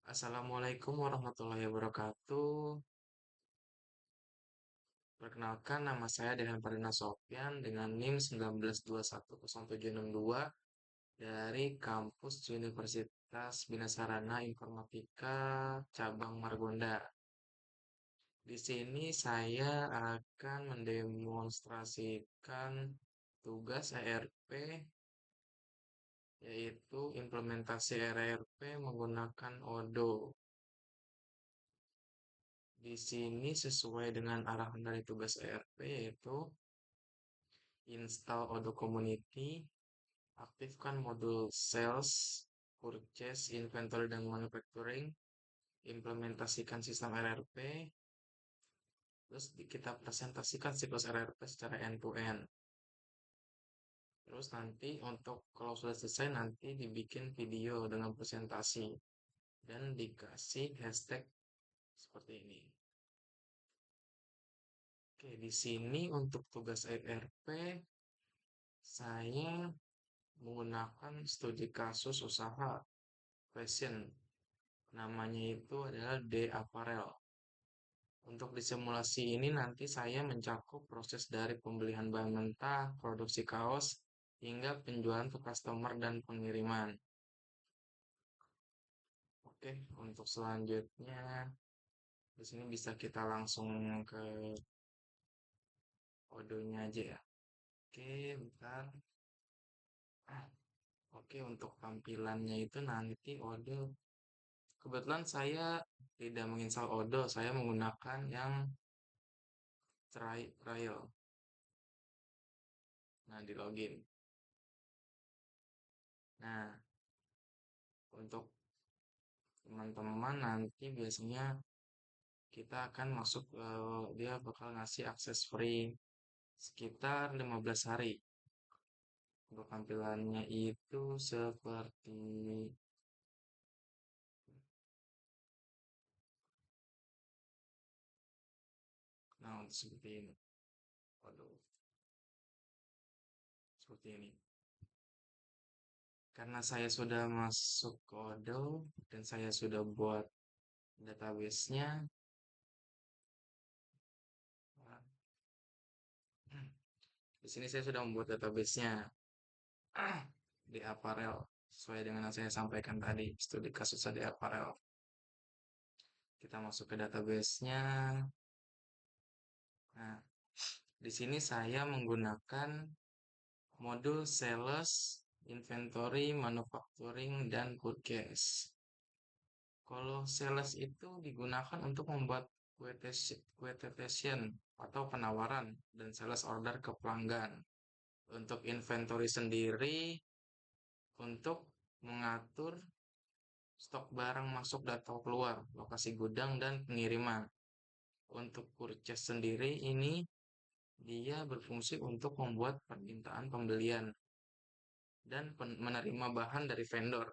Assalamualaikum warahmatullahi wabarakatuh. Perkenalkan, nama saya Dehan Pardana Sopyan dengan NIM 1921762 dari kampus Universitas Bina Sarana Informatika Cabang Margonda. Di sini saya akan mendemonstrasikan tugas ERP, yaitu implementasi ERP menggunakan Odoo. Di sini sesuai dengan arahan dari tugas ERP, yaitu install Odoo Community, aktifkan modul sales, purchase, inventory, dan manufacturing, implementasikan sistem RRP, terus kita presentasikan siklus RRP secara end-to-end. Terus nanti untuk kalau sudah selesai nanti dibikin video dengan presentasi dan dikasih hashtag seperti ini. Oke, di sini untuk tugas ERP saya menggunakan studi kasus usaha fashion. Namanya itu adalah D Apparel. Untuk di simulasi ini nanti saya mencakup proses dari pembelian bahan mentah, produksi kaos, hingga penjualan ke customer dan pengiriman. Oke, untuk selanjutnya di sini bisa kita langsung ke Odoo-nya aja ya. Oke, bentar. Oke, untuk tampilannya itu nanti Odoo. Kebetulan saya tidak menginstal Odoo, saya menggunakan yang trial. Nah, di login. Nah, untuk teman-teman nanti biasanya kita akan masuk dia bakal ngasih akses free sekitar 15 hari. Untuk tampilannya itu seperti seperti ini. Waduh, seperti ini. Karena saya sudah masuk kode dan saya sudah buat database-nya. Di sini saya sudah membuat database-nya di Apparel sesuai dengan yang saya sampaikan tadi, studi kasus di Apparel. Kita masuk ke database-nya. Nah, di sini saya menggunakan modul sales, inventory, manufacturing, dan purchase. Kalau sales itu digunakan untuk membuat quotation atau penawaran dan sales order ke pelanggan. Untuk inventory sendiri, untuk mengatur stok barang masuk dan keluar, lokasi gudang, dan pengiriman. Untuk purchase sendiri ini dia berfungsi untuk membuat permintaan pembelian dan menerima bahan dari vendor.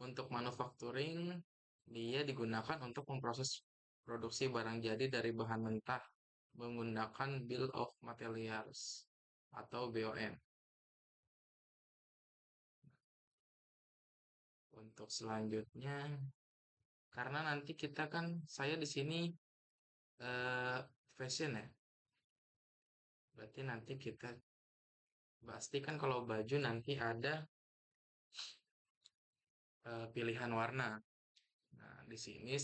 Untuk manufacturing, dia digunakan untuk memproses produksi barang jadi dari bahan mentah menggunakan Bill of Materials atau BOM. Untuk selanjutnya, karena nanti kita kan saya di sini eh, fashion ya, berarti nanti kita pastikan kalau baju nanti ada pilihan warna. Nah, di sini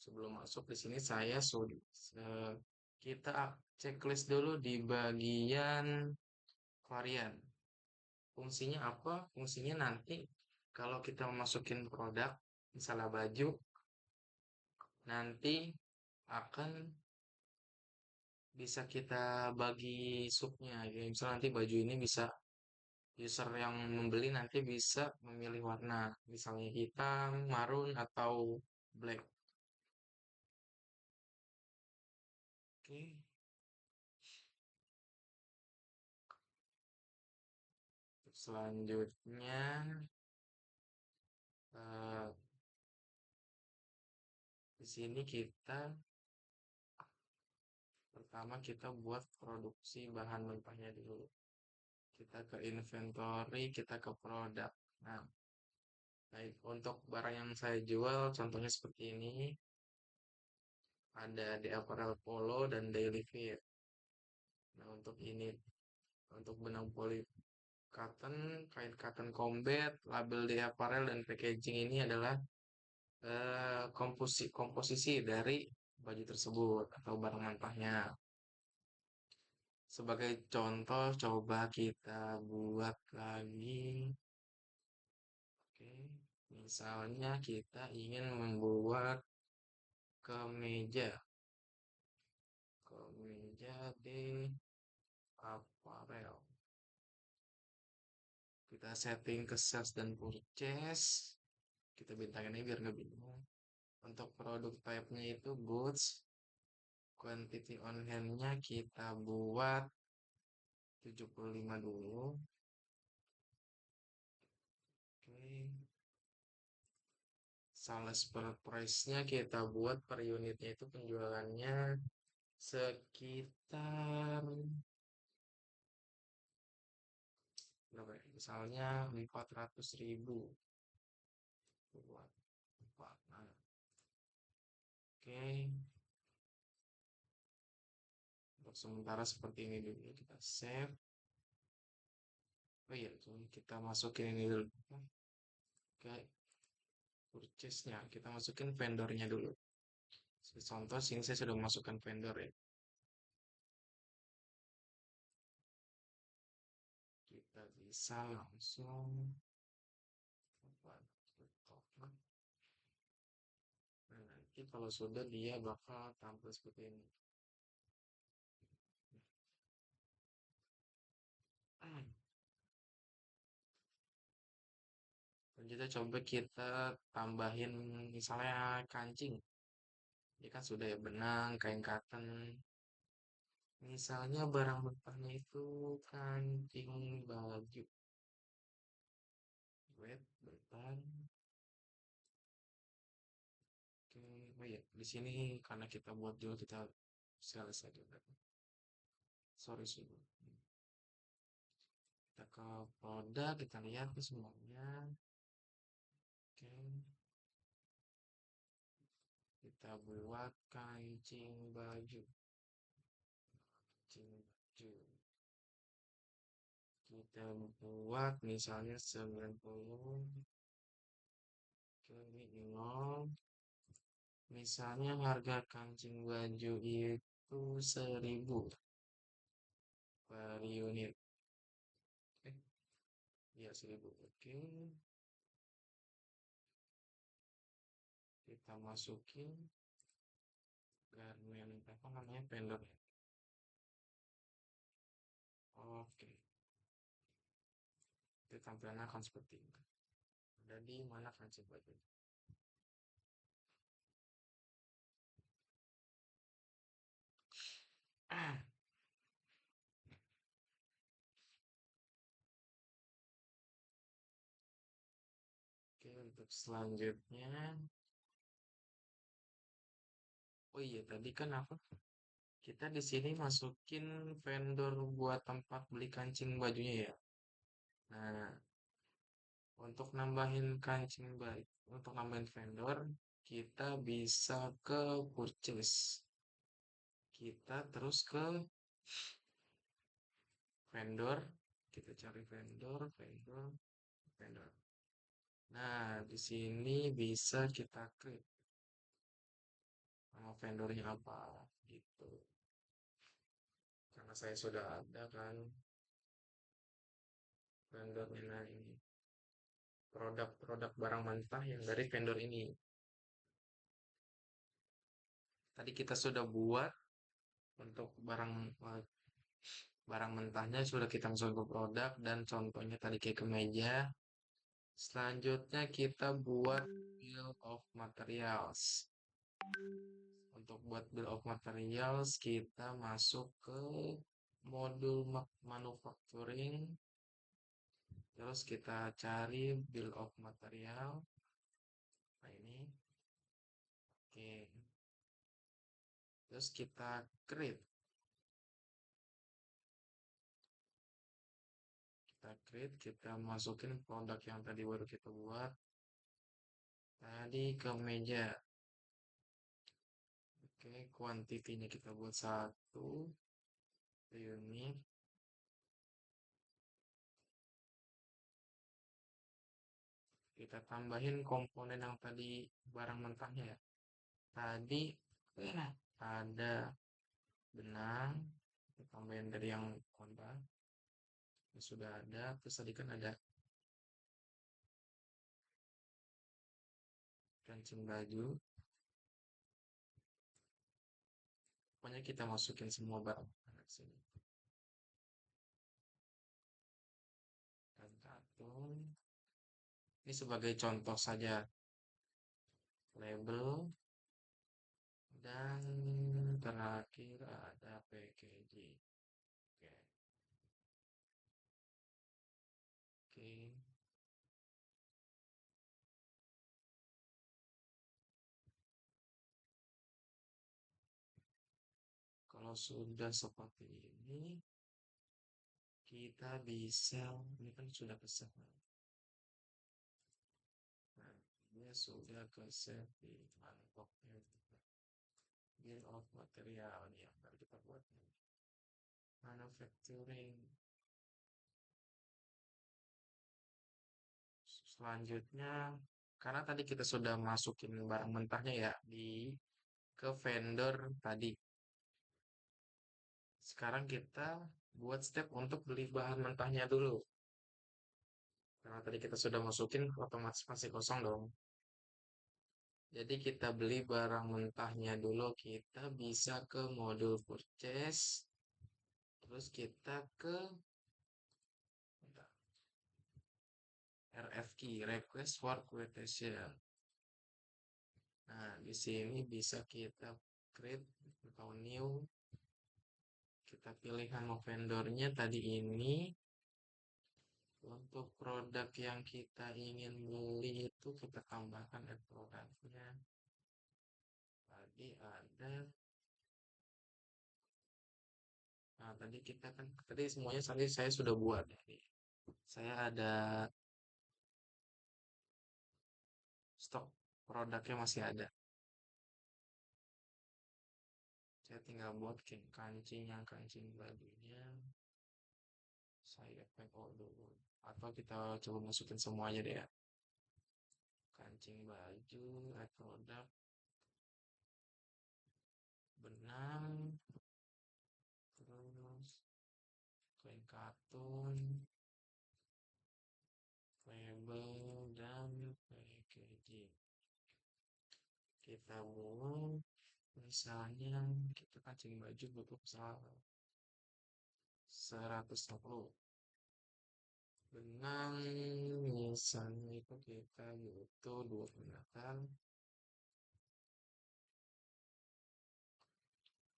sebelum masuk di sini saya sudah kita checklist dulu di bagian varian. Fungsinya apa? Fungsinya nanti kalau kita masukin produk, misalnya baju, nanti akan bisa kita bagi subnya. Ya, misalnya nanti baju ini bisa user yang membeli nanti bisa memilih warna, misalnya hitam, marun, atau black. Oke, selanjutnya eh, di sini kita pertama kita buat produksi bahan mentahnya dulu. Kita ke inventory, kita ke produk. Nah, Baik, untuk barang yang saya jual contohnya seperti ini, ada di apparel polo dan daily wear. Nah, untuk benang poli cotton, kain cotton combat, label di apparel dan packaging ini adalah komposisi dari baju tersebut atau barang mentahnya. Sebagai contoh, coba kita buat lagi. Oke, misalnya kita ingin membuat kemeja, kemeja di aparel. Kita setting ke sales dan purchase. Kita bintangin ini biar nggak bingung. Untuk produk type-nya itu goods. Quantity on hand-nya kita buat 75 dulu. Oke. Sales per price-nya kita buat per unitnya itu penjualannya sekitar berapa ya? Misalnya 400.000 buat empat. Nah, oke. Untuk sementara seperti ini dulu kita save. Oh iya, kita masukin ini dulu. Oke, purchase-nya kita masukin vendornya dulu. Contoh sini saya sudah masukkan vendor ya. Kita bisa langsung nah, nanti kalau sudah dia bakal tampil seperti ini. Dan kita tambahin misalnya kancing. Ini kan sudah ya benang, kain cotton. Misalnya barang mentahnya itu kancing baju. Wait, bentar. Oke, oh iya, di sini karena kita buat dulu kita selesai dulu. Sorry sudah. Kita ke produk, kita lihat tuh semuanya. Oke, kita buat kancing baju. Kancing baju. Kita buat misalnya 90. Oke, ini 0. Misalnya harga kancing baju itu 1.000 per unit. Eh, ya 1.000. Oke. Kita masukin garment apa namanya vendor. Oke. Itu tampilannya akan seperti ini. Ada di mana kancing baju? Oke, untuk selanjutnya, oh iya tadi kan apa? Kita di sini masukin vendor buat tempat beli kancing bajunya ya. Nah, untuk nambahin kancing baju, untuk nambahin vendor, kita bisa ke purchase. Kita terus ke vendor, kita cari vendor, vendor, vendor. Nah, di sini bisa kita klik nama vendornya apa gitu. Karena saya sudah ada kan vendornya nah ini produk-produk barang mentah yang dari vendor ini. Tadi kita sudah buat untuk barang mentahnya sudah kita masuk ke produk dan contohnya tadi kayak kemeja. Selanjutnya kita buat bill of materials. Untuk buat bill of materials kita masuk ke modul manufacturing. Terus kita cari bill of material. Nah ini. Oke. Terus kita create. Kita create, kita masukin produk yang tadi baru kita buat. tadi ke meja. Oke, kuantitinya kita buat 1 unit. Kita tambahin komponen yang tadi barang mentahnya ya. Tadi ada benang, kita tambahin dari yang kontak. Sudah ada, terus tadi kan ada kancing baju. Pokoknya kita masukin semua barang ke sini. Dan kartun. Ini sebagai contoh saja. Label. Dan terakhir ada packaging. Oke. Oke. Kalau sudah seperti ini, kita bisa, ini kan sudah kesel. Nah, ini sudah ke save di manufacturing. Bill of material ini yang baru kita buat. Manufacturing. Selanjutnya, karena tadi kita sudah masukin barang mentahnya ya ke vendor tadi. Sekarang kita buat step untuk beli bahan mentahnya dulu. Karena tadi kita sudah masukin, otomatis masih kosong dong. Jadi kita beli barang mentahnya dulu. Kita bisa ke modul purchase. Terus kita ke RFQ, request for quotation. Nah, di sini bisa kita create atau new. Kita pilih nama vendornya tadi ini. Untuk produk yang kita ingin beli itu kita tambahkan produknya. Tadi ada. Nah, tadi kita kan tadi semuanya tadi saya sudah buat ya. Saya ada stok produknya masih ada. Saya tinggal buat kancing yang kancing bajunya. Saya pack all dulu. Atau kita coba masukin semuanya deh ya. Kancing baju, produk, benang, terus kain katun, label, dan packaging. Kita buat misalnya kita kancing baju butuh 150. Benang misalnya itu kita butuh 2 meter.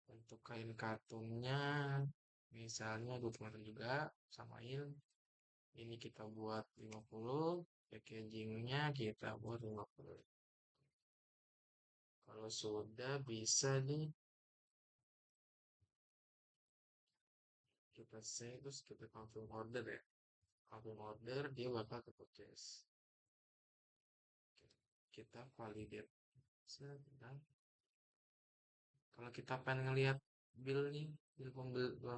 Untuk kain katunnya misalnya 2 meter juga, samain. Ini kita buat 50, packagingnya kita buat 50. Kalau sudah bisa nih kita save, terus kita confirm order ya. Confirm order dia bakal ke purchase. Kita validate. Sedang kalau kita pengen ngelihat bill nih, bill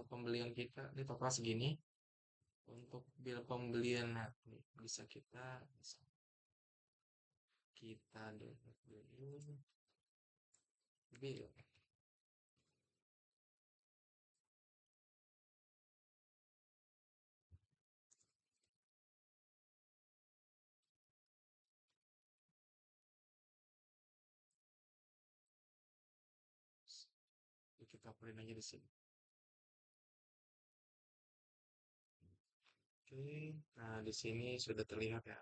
pembelian kita ini total segini. Untuk bill pembelian nih, bisa kita download dulu bill. Kita print aja di sini. Oke, nah di sini sudah terlihat ya.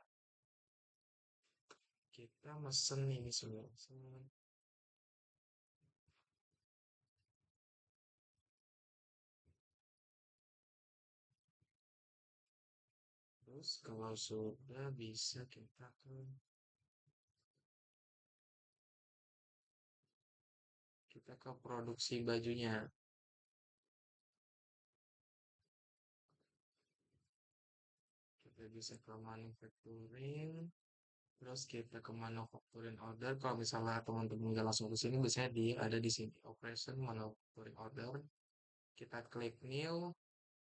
Kita mesen ini semua. Terus kalau sudah bisa kita ke produksi bajunya. Kita bisa ke manufacturing, Terus kita ke manufacturing order. Kalau misalnya teman-teman nggak langsung ke sini, biasanya ada di sini operation manufacturing order. Kita klik new.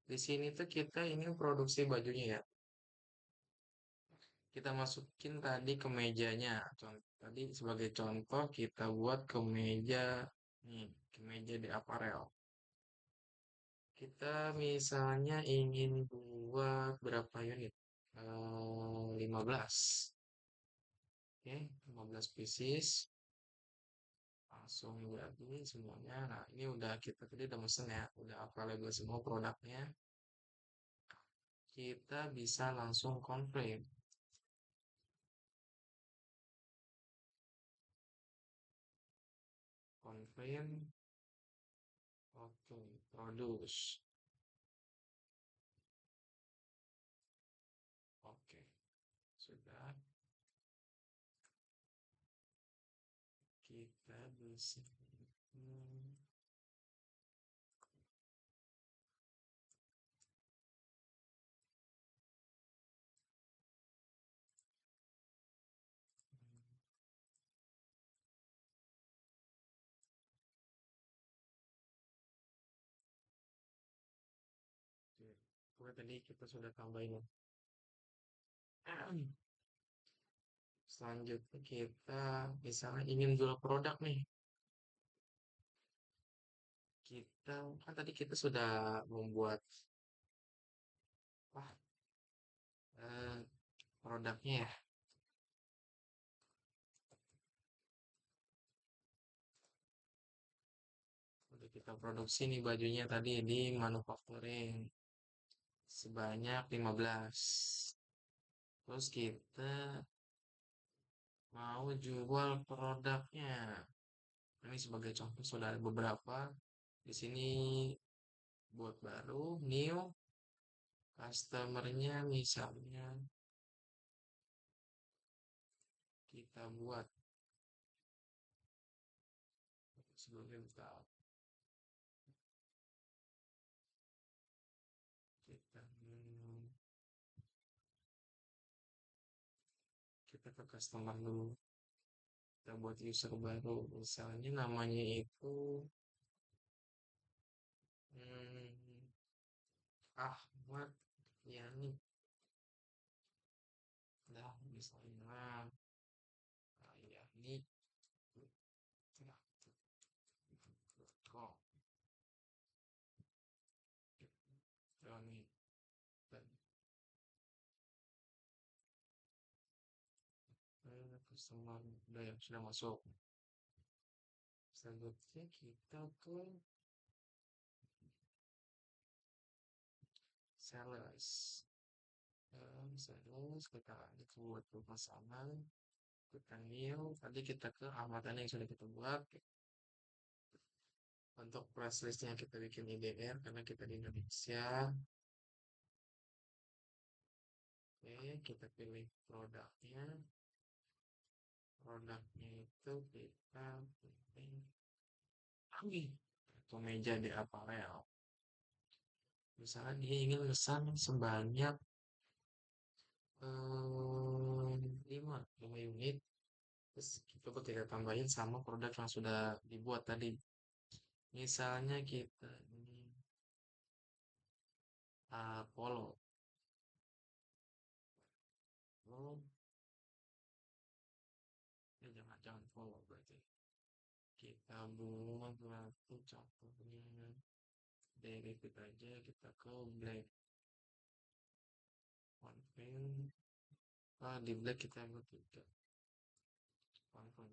Di sini tuh kita ini produksi bajunya ya. Kita masukin tadi ke mejanya. Tadi sebagai contoh kita buat kemeja nih, kemeja di aparel. Kita misalnya ingin buat berapa unit? 15. Oke, 15 pieces. Langsung berarti semuanya. Nah, ini udah kita tadi udah mesen ya, udah available semua produknya. Kita bisa langsung confirm. Confirm. Oke, produce. Oke, sudah. Kita bisa. Hmm, oke. Oke, tadi kita sudah tambahin. Selanjutnya kita misalnya ingin jual produk nih. Kita kan tadi kita sudah membuat wah, eh, produknya ya. Udah kita produksi nih bajunya tadi di manufacturing sebanyak 15. Terus kita mau jual produknya. Ini sebagai contoh sudah ada beberapa. Di sini buat baru, new, customernya misalnya kita buat sebelumnya kita kita kita ke customer dulu. Kita buat user baru. Misalnya namanya itu hmm, Ahmad Yani. Nah, misalnya Yani. Kok Yani dan customer udah yang sudah masuk. Selanjutnya kita ke sales. Sales kita buat pemasangan, kita new. Tadi kita ke amatan yang sudah kita buat. Untuk price listnya kita bikin IDR karena kita di Indonesia. Oke, kita pilih produknya. Produknya itu kita pilih kemeja di aparel. Misalnya dia ingin pesan sebanyak 5 unit. Terus coba kita tambahin sama produk yang sudah dibuat tadi. Misalnya kita ini polo. Oh, ya jangan polo berarti. Kita buat berarti contohnya dari kita aja kita ke black one pen. Di black kita buat juga one pen.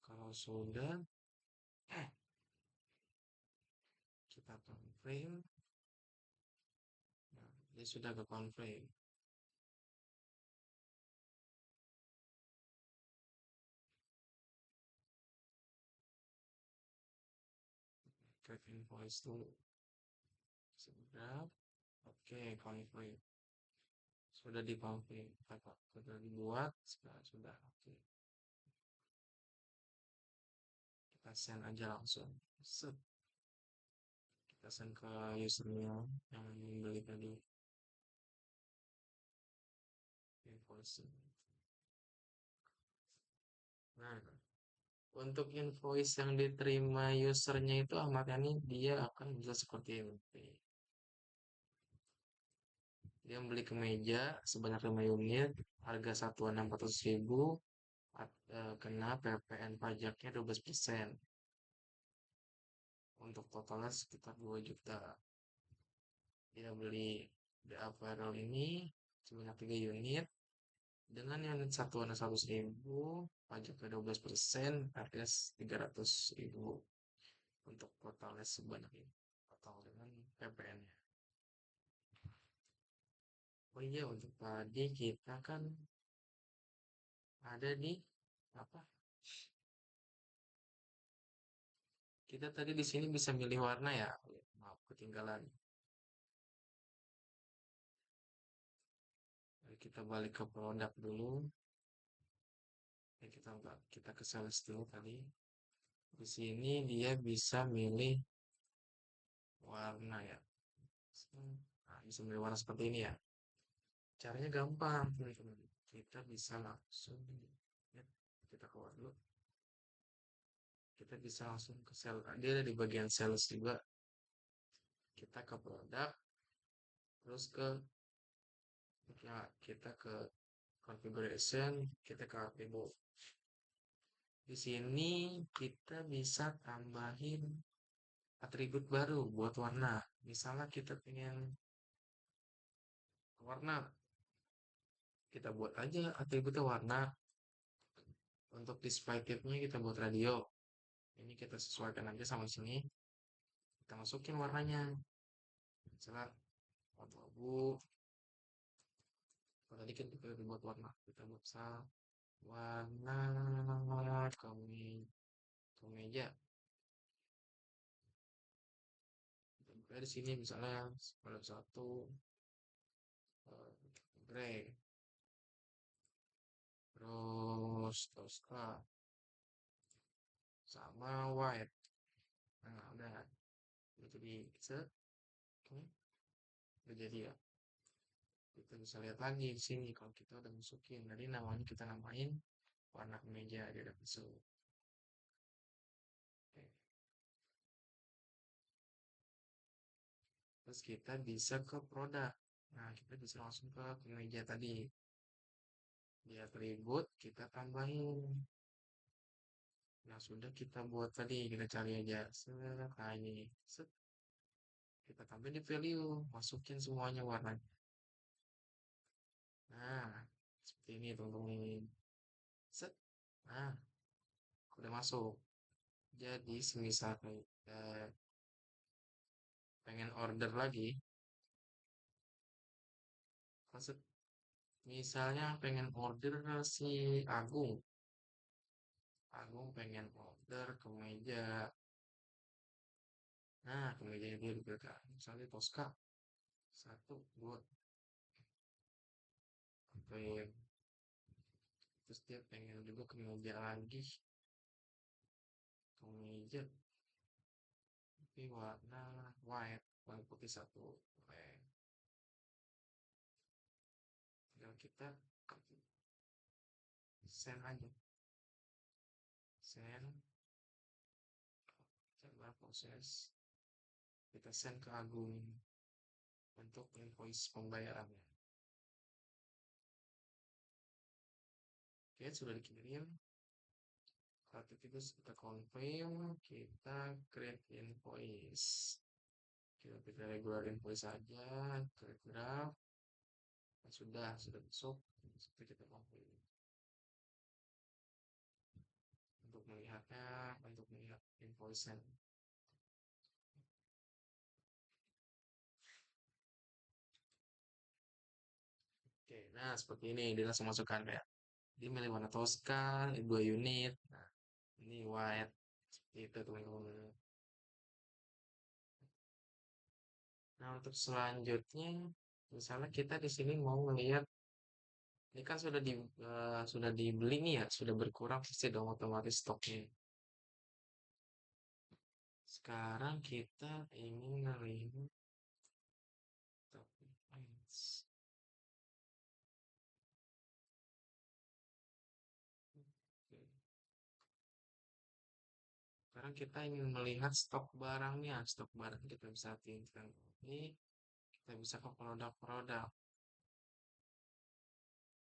Kalau sudah kita confirm. Nah, dia sudah ke confirm. Create invoice dulu. Sudah. Oke, confirm. Sudah dikonfirm. Sudah dibuat. Sudah. Oke. Kita send aja langsung. Set. Kita send ke usernya yang membeli tadi. Nah, untuk invoice yang diterima usernya itu Ahmad Yani dia akan bisa seperti ini. Dia membeli kemeja sebanyak 5 unit, harga satuan 600.000, kena PPN pajaknya 12%. Untuk totalnya sekitar 2 juta. Dia beli The Apparel ini sebanyak 3 unit, dengan unit satuan 100.000, pajaknya 12%, harga 300.000. Untuk totalnya sebanyak ini. Total dengan PPN-nya. Oh iya, untuk tadi kita kan ada di apa? Kita tadi di sini bisa milih warna ya. Maaf, ketinggalan. Mari kita balik ke produk dulu. Ya, kita ke sales dulu tadi. Di sini dia bisa milih warna ya. Nah, bisa milih warna seperti ini ya. Caranya gampang, teman-teman. Kita bisa langsung ya, kita keluar dulu. Kita bisa langsung ke sales. Dia ada di bagian sales juga. Kita ke produk, terus kita ke configuration, kita ke attribute. Di sini kita bisa tambahin atribut baru buat warna. Misalnya kita pengen warna, kita buat aja atributnya warna. Untuk display type-nya kita buat radio. Ini kita sesuaikan aja sama sini. Kita masukin warnanya. Misalnya warna abu. Kalau tadi kan kita buat warna. Kita buat warna kemeja. Kita di sini misalnya pada satu grey, terus toska sama white. Nah, udah jadi set, oke, udah jadi ya. Kita bisa lihat lagi di sini kalau kita udah masukin. Tadi namanya kita namain warna kemeja dia udah masuk. Oke. Terus kita bisa ke produk. Nah, kita bisa langsung ke kemeja tadi. Di atribut kita tambahin. Nah, sudah kita buat tadi, kita cari aja. Nah, ini. Set. Kita tambahin di value, masukin semuanya warnanya. Nah, seperti ini teman-teman. Set. Nah, udah masuk. Jadi, semisal kita pengen order lagi, misalnya pengen order si Agung. Agung pengen order kemeja. Nah, kemeja dia diberikan. Misalnya Tosca. Satu, dua. Oke. Terus dia pengen juga kemeja lagi. Kemeja. Tapi warna white. Warna putih satu. Oke. Tinggal kita send aja. Send. Coba proses. Kita send ke Agung untuk invoice pembayarannya. Oke, sudah dikirim. Saat itu kita confirm, kita create invoice. Kita regular invoice saja, create graph. Sudah masuk. Itu kita confirm. Untuk melihatnya, untuk melihat invoice-nya. Oke, nah seperti ini dia langsung masukkan ya. Dia milih warna Tosca, 2 unit. Nah, ini white. Seperti itu teman-teman. Nah, untuk selanjutnya, misalnya kita di sini mau melihat ini kan sudah dibeli nih ya, sudah berkurang pasti dong otomatis stoknya. Sekarang kita ingin melihat Sekarang kita ingin melihat stok barangnya. Stok barang kita bisa tinggal ini, kita bisa ke produk-produk.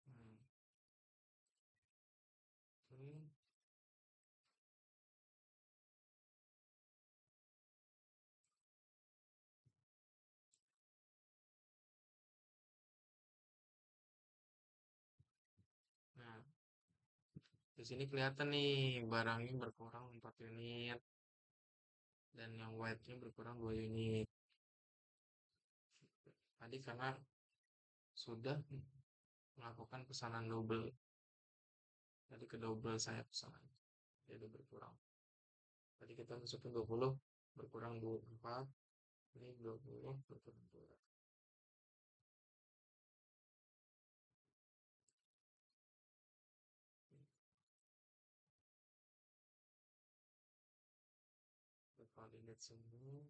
Hmm, oke. Nah, di sini kelihatan nih barangnya berkurang 4 unit dan yang white-nya berkurang 2 unit. Tadi karena sudah melakukan pesanan double. Jadi ke double saya pesanan. Jadi berkurang. Tadi kita masukin 20, berkurang 24. Ini 20, berkurang 2. Kita lihat semua.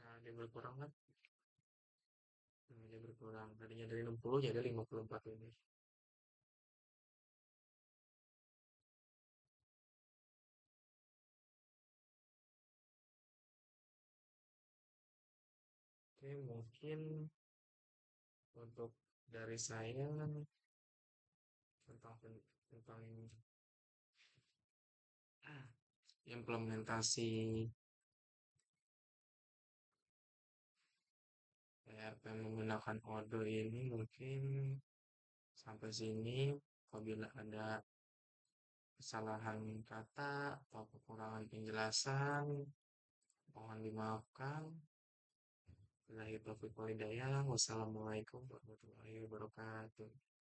Nah, dia berkurang kan? Nah, dia berkurang. Tadinya dari 60 jadi 54 ini. Oke, mungkin untuk dari saya tentang tentang implementasi ERP menggunakan Odoo ini mungkin sampai sini. Apabila ada kesalahan kata atau kekurangan penjelasan, mohon dimaafkan. Wassalamualaikum warahmatullahi wabarakatuh.